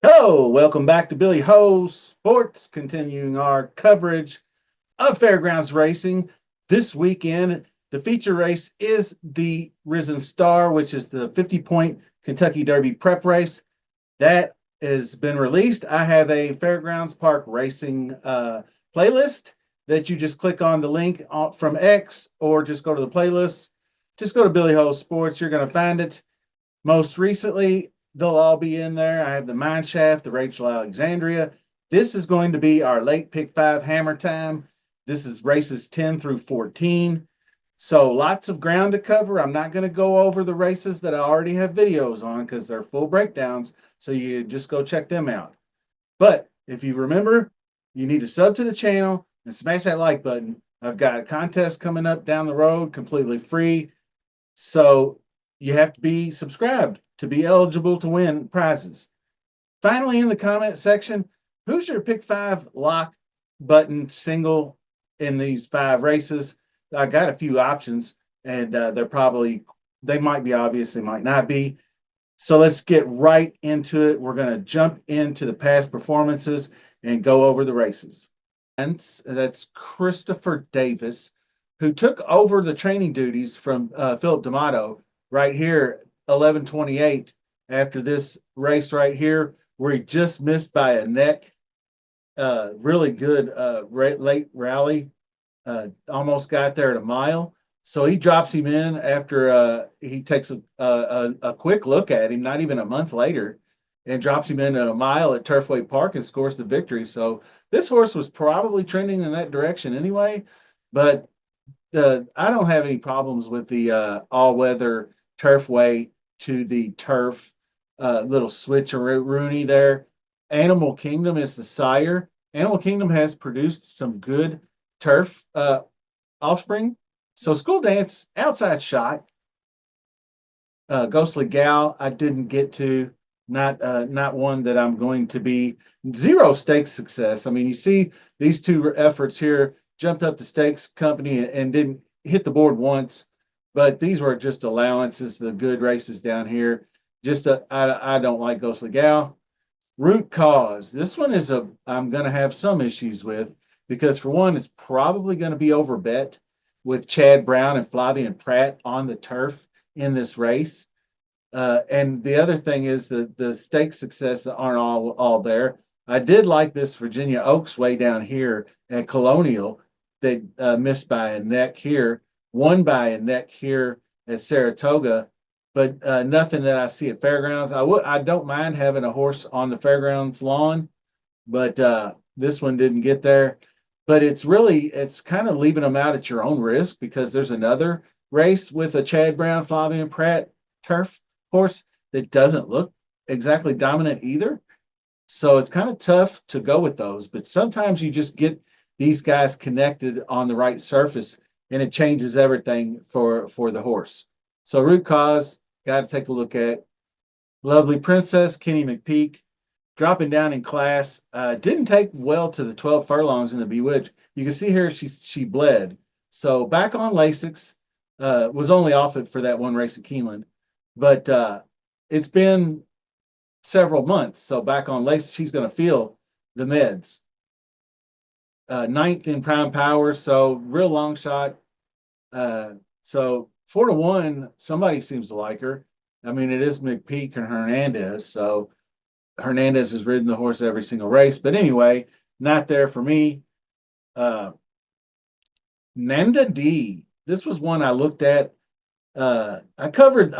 Hello, welcome back to Billy Ho Sports, continuing our coverage of fairgrounds racing. This weekend, the feature race is the Risen Star, which is the 50-point Kentucky Derby prep race. That has been released. I have a Fairgrounds Park Racing playlist that you just click on the link from X or just go to the playlist. Just go to Billy Ho Sports. You're going to find it. Most recently, they'll all be in there. I have the Mine Shaft, the Rachel Alexandria. This is going to be our late pick five hammer time. This is races 10 through 14. So lots of ground to cover. I'm not going to go over the races that I already have videos on because they're full breakdowns. So you just go check them out. But if you remember, you need to sub to the channel and smash that like button. I've got a contest coming up down the road, completely free. So you have to be subscribed to be eligible to win prizes. Finally, in the comment section, who's your pick five lock button single in these five races? I got a few options, and they might be obvious, they might not be. So let's get right into it. We're going to jump into the past performances and go over the races. And that's Christopher Davis, who took over the training duties from Philip D'Amato right here, 11:28, after this race right here, where he just missed by a neck. Really good late rally. Almost got there at a mile. So he drops him in after he takes a quick look at him, not even a month later, and drops him in at a mile at Turfway Park and scores the victory. So this horse was probably trending in that direction anyway. But I don't have any problems with the all-weather Turfway to the turf little switcheroonie there. Animal Kingdom is the sire. Animal Kingdom has produced some good turf offspring. So School Dance, outside shot. Ghostly Gal, I didn't get to. Not one that I'm going to be. Zero stakes success. I mean, you see these two efforts here, jumped up the stakes company and didn't hit the board once, but these were just allowances, the good races down here. I don't like Ghostly Gal. Root Cause. This one is I'm going to have some issues with because for one, it's probably going to be overbet with Chad Brown and Flavian Pratt on the turf in this race. And the other thing is that the stake success aren't all there. I did like this Virginia Oaks way down here at Colonial. They missed by a neck here, won by a neck here at Saratoga, but nothing that I see at Fairgrounds. I don't mind having a horse on the Fairgrounds lawn, but this one didn't get there. But it's kind of leaving them out at your own risk because there's another race with a Chad Brown, Flavian Pratt turf horse that doesn't look exactly dominant either. So it's kind of tough to go with those. But sometimes you just get these guys connected on the right surface and it changes everything for the horse. So Root Cause, got to take a look at. Lovely Princess, Kenny McPeak, dropping down in class. Didn't take well to the 12 furlongs in the Bewitch. You can see here she bled. So back on Lasix, was only off it for that one race at Keeneland. But it's been several months. So back on Lasix, she's going to feel the meds. Ninth in prime power, so real long shot. So 4-1, somebody seems to like her. I mean, it is McPeak and Hernandez, so Hernandez has ridden the horse every single race. But anyway, not there for me. Nanda D. This was one I looked at. I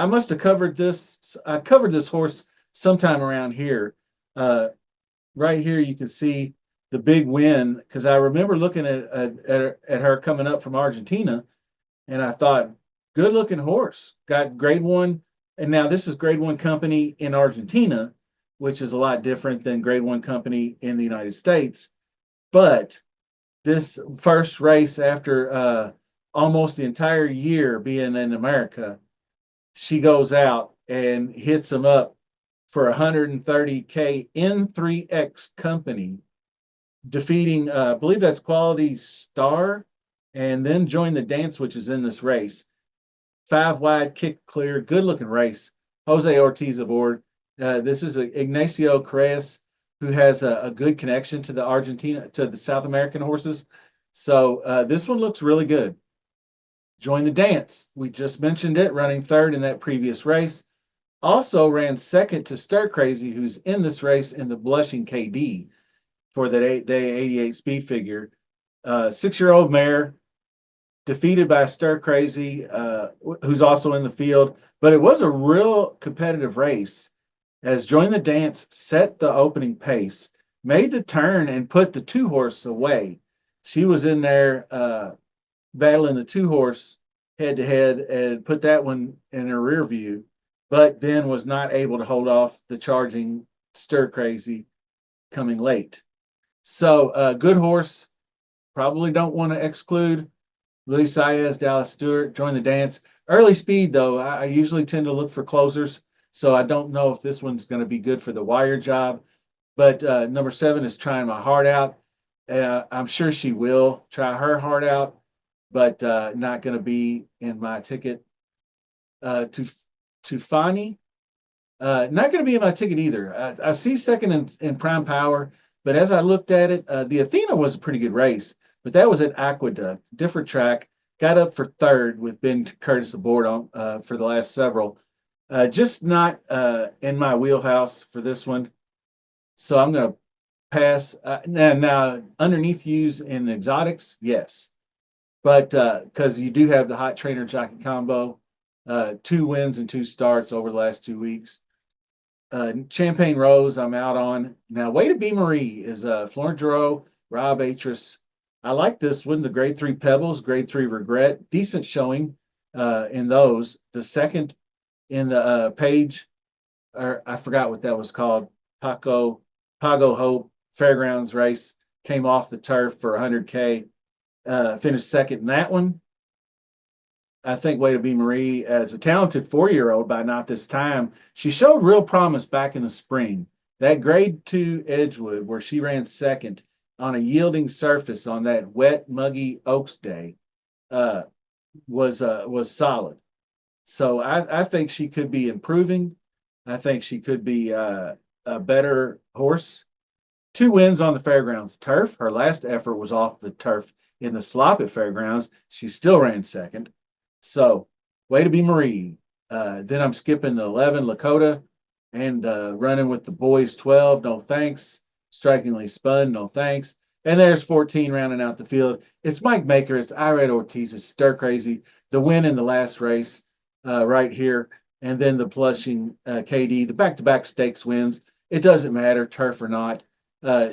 must have covered this. I covered this horse sometime around here. Right here, you can see the big win because I remember looking at her coming up from Argentina, and I thought, good looking horse, got grade one. And now this is grade one company in Argentina, which is a lot different than grade one company in the United States. But this first race after almost the entire year being in America, she goes out and hits them up for 130K in 3X company. defeating, I believe that's Quality Star, and then Join the Dance, which is in this race. 5 wide, kick clear, good looking race. Jose Ortiz aboard. This is Ignacio Correas, who has a good connection to the South American horses. So this one looks really good. Join the Dance. We just mentioned it, running third in that previous race. Also ran second to Stir Crazy, who's in this race in the Blushing KD for the 88 speed figure. 6-year-old mare, defeated by Stir Crazy, who's also in the field. But it was a real competitive race as Join the Dance set the opening pace, made the turn, and put the 2 horse away. She was in there battling the 2 horse head to head and put that one in her rear view, but then was not able to hold off the charging Stir Crazy coming late. So, good horse. Probably don't want to exclude Luis Saez, Dallas Stewart, Join the Dance. Early speed, though, I usually tend to look for closers, so I don't know if this one's going to be good for the wire job. But number 7 is trying my heart out, and I'm sure she will try her heart out, but not going to be in my ticket. To Fani, not going to be in my ticket either. I see second in prime power, but as I looked at it, the Athena was a pretty good race, but that was at Aqueduct, different track. Got up for third with Ben Curtis aboard on for the last several. Just not in my wheelhouse for this one, so I'm going to pass. Now, underneath use in exotics, yes, but because you do have the hot trainer jockey combo, 2 wins and 2 starts over the last 2 weeks. Champagne Rose, I'm out on. Now, Way to Be Marie is Florent Giroux, Rob Atris. I like this one. The grade 3 Pebbles, grade 3 Regret. Decent showing in those. The second in the page, or I forgot what that was called, Pago Hope Fairgrounds race, came off the turf for 100K. Finished second in that one. I think Way to Be Marie, as a talented 4-year-old by not this time, she showed real promise back in the spring. That grade 2 Edgewood, where she ran second on a yielding surface on that wet, muggy Oaks day, uh, was solid. So I think she could be improving. I think she could be a better horse. 2 wins on the fairgrounds turf. Her last effort was off the turf in the slop at fairgrounds. She still ran second. So, Way to Be Marie. Then I'm skipping the 11 Lakota and running with the boys 12. No thanks. Strikingly Spun. No thanks. And there's 14 rounding out the field. It's Mike Maker. It's Irad Ortiz. It's Stir Crazy. The win in the last race right here. And then the Blushing KD, the back-to-back stakes wins. It doesn't matter, turf or not.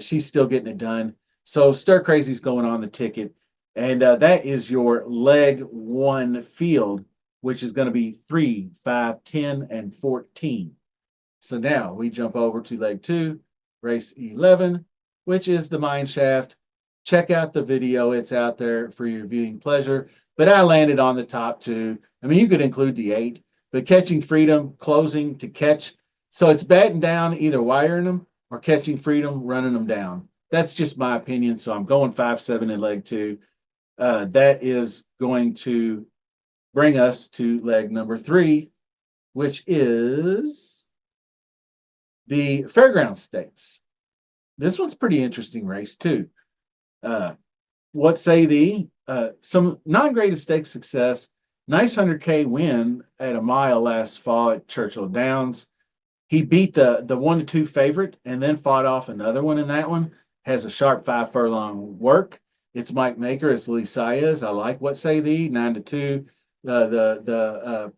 She's still getting it done. So Stir Crazy's going on the ticket. And that is your leg 1 field, which is going to be 3, 5, 10, and 14. So now we jump over to leg 2, race 11, which is the mine shaft. Check out the video. It's out there for your viewing pleasure. But I landed on the top 2. I mean, you could include the 8, but Catching Freedom, closing to catch. So it's batting down, either wiring them or Catching Freedom, running them down. That's just my opinion. So I'm going 5-7 in leg 2. That is going to bring us to leg number 3, which is the Fairground Stakes. This one's pretty interesting race too. What say thee? Some non-graded stakes success. Nice 100K win at a mile last fall at Churchill Downs. He beat the 1-2 favorite and then fought off another one in that one. Has a sharp 5 furlong work. It's Mike Maker. It's Lee Saez. I like What Say Thee, 9-2. The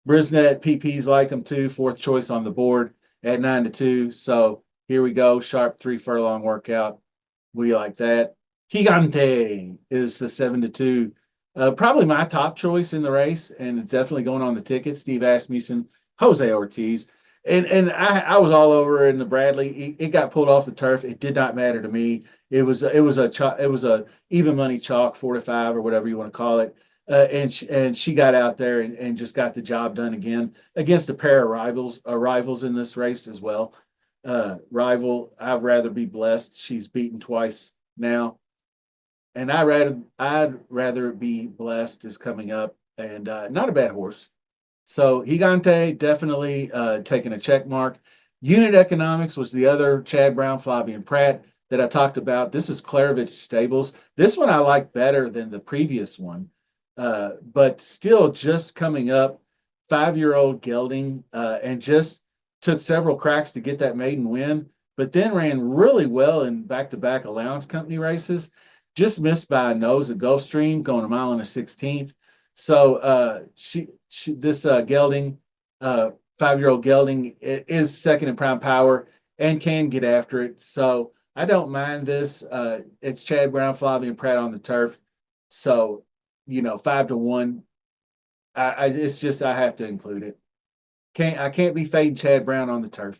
Brisnet PPs like them too. 4th choice on the board at 9-2. So here we go. Sharp 3 furlong workout. We like that. Gigante is the 7-2. Probably my top choice in the race, and it's definitely going on the ticket. Steve Asmussen, Jose Ortiz. And I was all over in the Bradley. It got pulled off the turf. It did not matter to me. It was a even money chalk 4-5 or whatever you want to call it. And she got out there and just got the job done again against a pair of rivals in this race as well. rival. I'd rather be blessed. She's beaten twice now, and I'd rather be blessed is coming up, and not a bad horse. So Gigante definitely taking a check mark. Unit Economics was the other Chad Brown, Flavian Pratt that I talked about. This is Clarovich Stables. This one I like better than the previous one, but still just coming up. 5-year-old gelding, and just took several cracks to get that maiden win, but then ran really well in back-to-back allowance company races. Just missed by a nose at Gulfstream, going a mile and a 16th. So she this gelding, uh, 5-year-old gelding, is second in prime power and can get after it. So I don't mind this. It's Chad Brown, Flavian Pratt on the turf. So 5-1. It's just I have to include it. I can't be fading Chad Brown on the turf,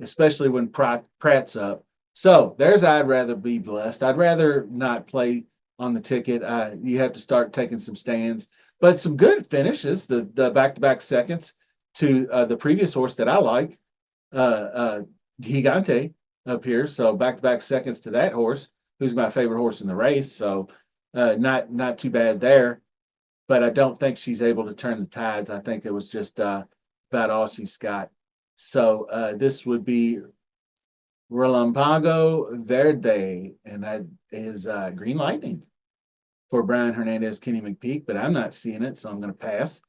especially when Pratt's up. So there's I'd rather be blessed. I'd rather not play on the ticket. You have to start taking some stands, but some good finishes. The back to back seconds to the previous horse that I like, uh, uh, Gigante up here. So back to back seconds to that horse, who's my favorite horse in the race. So not too bad there, but I don't think she's able to turn the tides. I think it was just about all she's got. So this would be Relampago Verde, and that is Green Lightning for Brian Hernandez, Kenny McPeak, but I'm not seeing it, so I'm going to pass.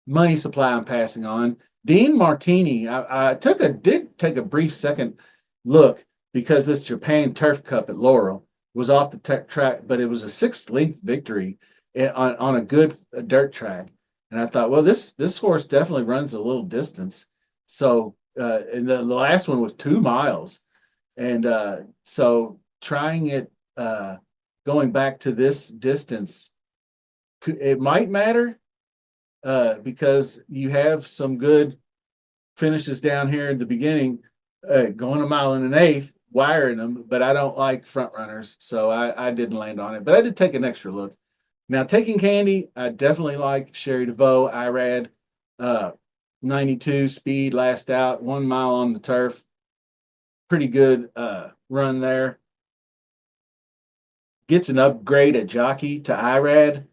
Money Supply, I'm passing on. Dean Martini, I did take a brief second look because this Japan Turf Cup at Laurel was off the track, but it was a sixth length victory on a good dirt track. And I thought, well, this horse definitely runs a little distance. So, and the last one was 2 miles. And so trying it, going back to this distance, it might matter because you have some good finishes down here in the beginning, going a mile and an eighth, wiring them, but I don't like front runners, so I didn't land on it. But I did take an extra look. Now, taking candy, I definitely like Sherry DeVoe, IRAD, uh, 92 speed, last out, 1 mile on the turf. Pretty good run there. Gets an upgrade at jockey to IRAD.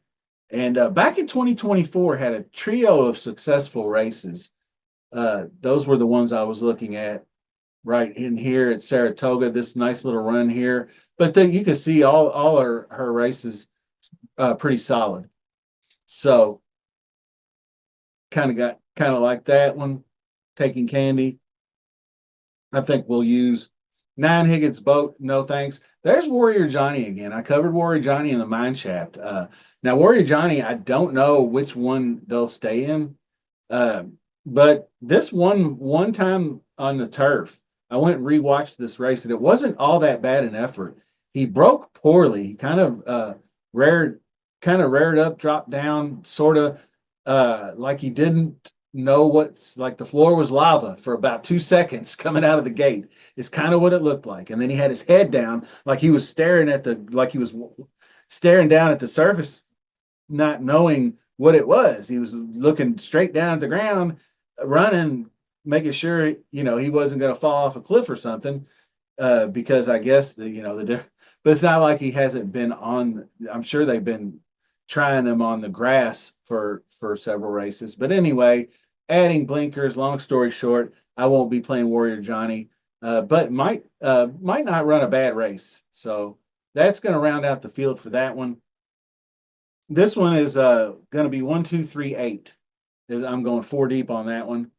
And back in 2024, had a trio of successful races. Those were the ones I was looking at right in here at Saratoga. This nice little run here, but then you can see all her races pretty solid. So kind of like that one. Taking candy. I think we'll use 9 Higgins boat. No thanks. There's Warrior Johnny again. I covered Warrior Johnny in the mine shaft. Now Warrior Johnny, I don't know which one they'll stay in. Uh, but this one time on the turf, I went and rewatched this race, and it wasn't all that bad an effort. He broke poorly. He rared rared up, dropped down, sort of like he didn't know what's like the floor was lava for about 2 seconds coming out of the gate. It's kind of what it looked like. And then he had his head down, like he was staring down at the surface, not knowing what it was. He was looking straight down at the ground, running, making sure he wasn't going to fall off a cliff or something. Because I guess but it's not like he hasn't been on. I'm sure they've been trying him on the grass for several races. But anyway, adding blinkers. Long story short, I won't be playing Warrior Johnny, but might not run a bad race. So that's going to round out the field for that one. This one is going to be 1, 2, 3, 8. I'm going 4 deep on that one.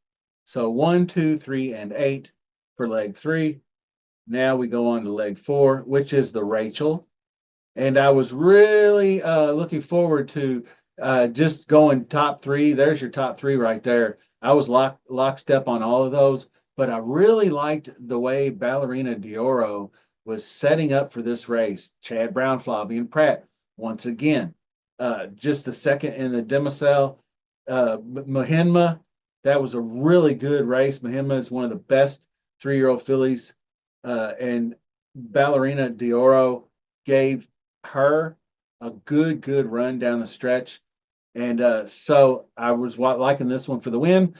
So 1, 2, 3, and 8 for leg 3. Now we go on to leg 4, which is the Rachel. And I was really looking forward to just going top 3. There's your top 3 right there. I was lockstep on all of those, but I really liked the way Ballerina Dioro was setting up for this race. Chad Brown, Flavian Pratt, once again, just the second in the Demoiselle. Mahinma, that was a really good race. Mahinma is one of the best 3-year-old fillies, and Ballerina Dioro gave her a good run down the stretch. And so I was liking this one for the win,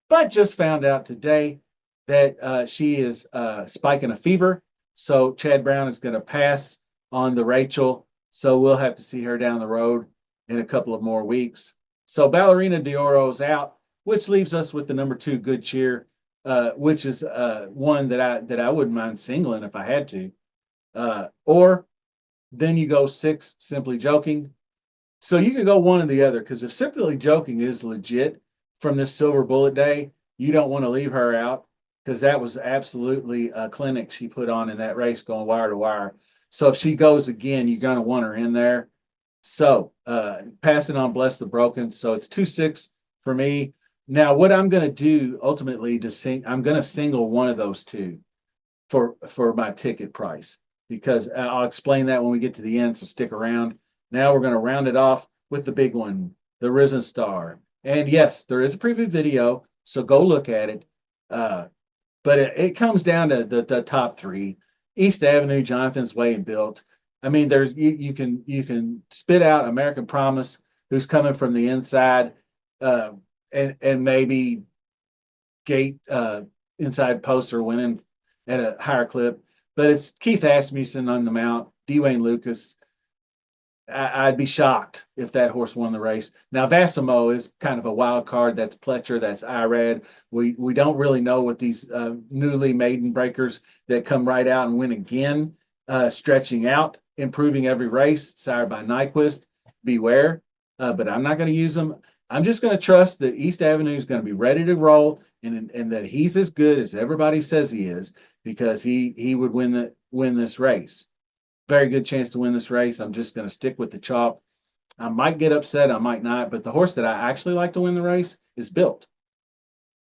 but just found out today that she is spiking a fever. So Chad Brown is going to pass on the Rachel. So we'll have to see her down the road in a couple of more weeks. So Ballerina Dioro's out, which leaves us with the number 2 Good Cheer, which is one that I wouldn't mind singling if I had to. Or then you go 6 Simply Joking. So you could go one or the other, because if Simply Joking is legit from this Silver Bullet Day, you don't want to leave her out, because that was absolutely a clinic she put on in that race going wire to wire. So if she goes again, you're going to want her in there. So passing on Bless the Broken. So it's 2-6 for me. Now, what I'm going to do ultimately to sing, I'm going to single one of those two for my ticket price, because I'll explain that when we get to the end. So stick around. Now we're going to round it off with the big one, the Risen Star. And yes, there is a preview video, so go look at it. But it comes down to the top three: East Avenue, Jonathan's Way, and Built. I mean, there's you can spit out American Promise, who's coming from the inside, uh, and maybe Gate inside posts are winning at a higher clip. But it's Keith Asmussen on the mount, Dwayne Lucas. I'd be shocked if that horse won the race. Now, Vassimo is kind of a wild card. That's Pletcher. That's Irad. We don't really know what these newly maiden breakers that come right out and win again, stretching out, improving every race, sired by Nyquist. Beware. But I'm not going to use them. I'm just going to trust that East Avenue is going to be ready to roll, and that he's as good as everybody says he is, because he would win this race. Very good chance to win this race. I'm just going to stick with the chalk. I might get upset, I might not, but the horse that I actually like to win the race is Built.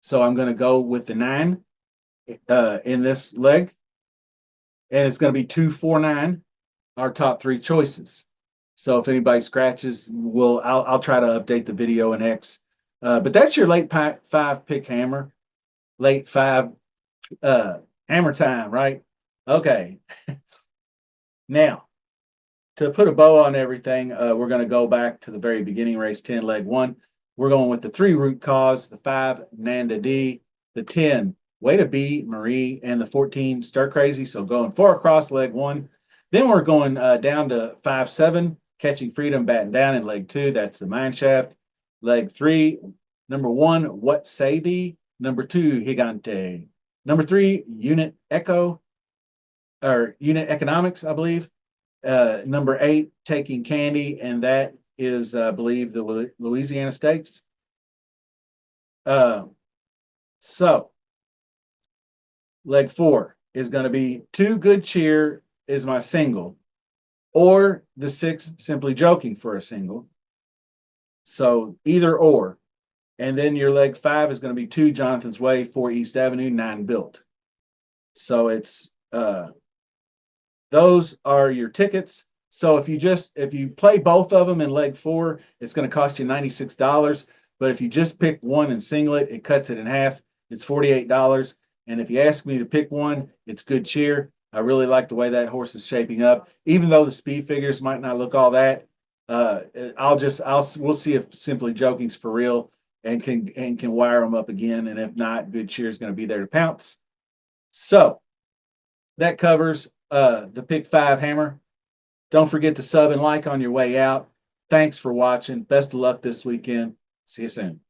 So I'm going to go with the 9 in this leg, and it's going to be 2-4-9, our top 3 choices. So if anybody scratches, I'll try to update the video in X. But that's your late 5 pick hammer, late 5 hammer time, right? Okay. Now, to put a bow on everything, we're going to go back to the very beginning, race 10, leg 1. We're going with the 3 Root Cause, the 5 Nanda D, the 10 Way to Be Marie, and the 14 Stir Crazy. So going 4 across leg 1. Then we're going down to 5-7, Catching Freedom, batting down in leg 2. That's the Mine Shaft. Leg 3, number 1, What Say Thee. Number 2, Gigante. Number 3, Unit Economics, I believe. Number 8, Taking Candy, and that is, I believe, the Louisiana Stakes. So leg 4 is going to be 2 Good Cheer is my single, or the 6 Simply Joking for a single. So either or. And then your leg 5 is going to be 2 Jonathan's Way, 4 East Avenue, 9 Built. So it's those are your tickets. So if you play both of them in leg 4, it's going to cost you $96. But if you just pick one and single it, it cuts it in half. It's $48. And if you ask me to pick one, it's Good Cheer. I really like the way that horse is shaping up, even though the speed figures might not look all that. We'll see if Simply Joking's for real and can wire them up again. And if not, Good Cheer is going to be there to pounce. So that covers the pick 5 hammer. Don't forget to sub and like on your way out. Thanks for watching. Best of luck this weekend. See you soon.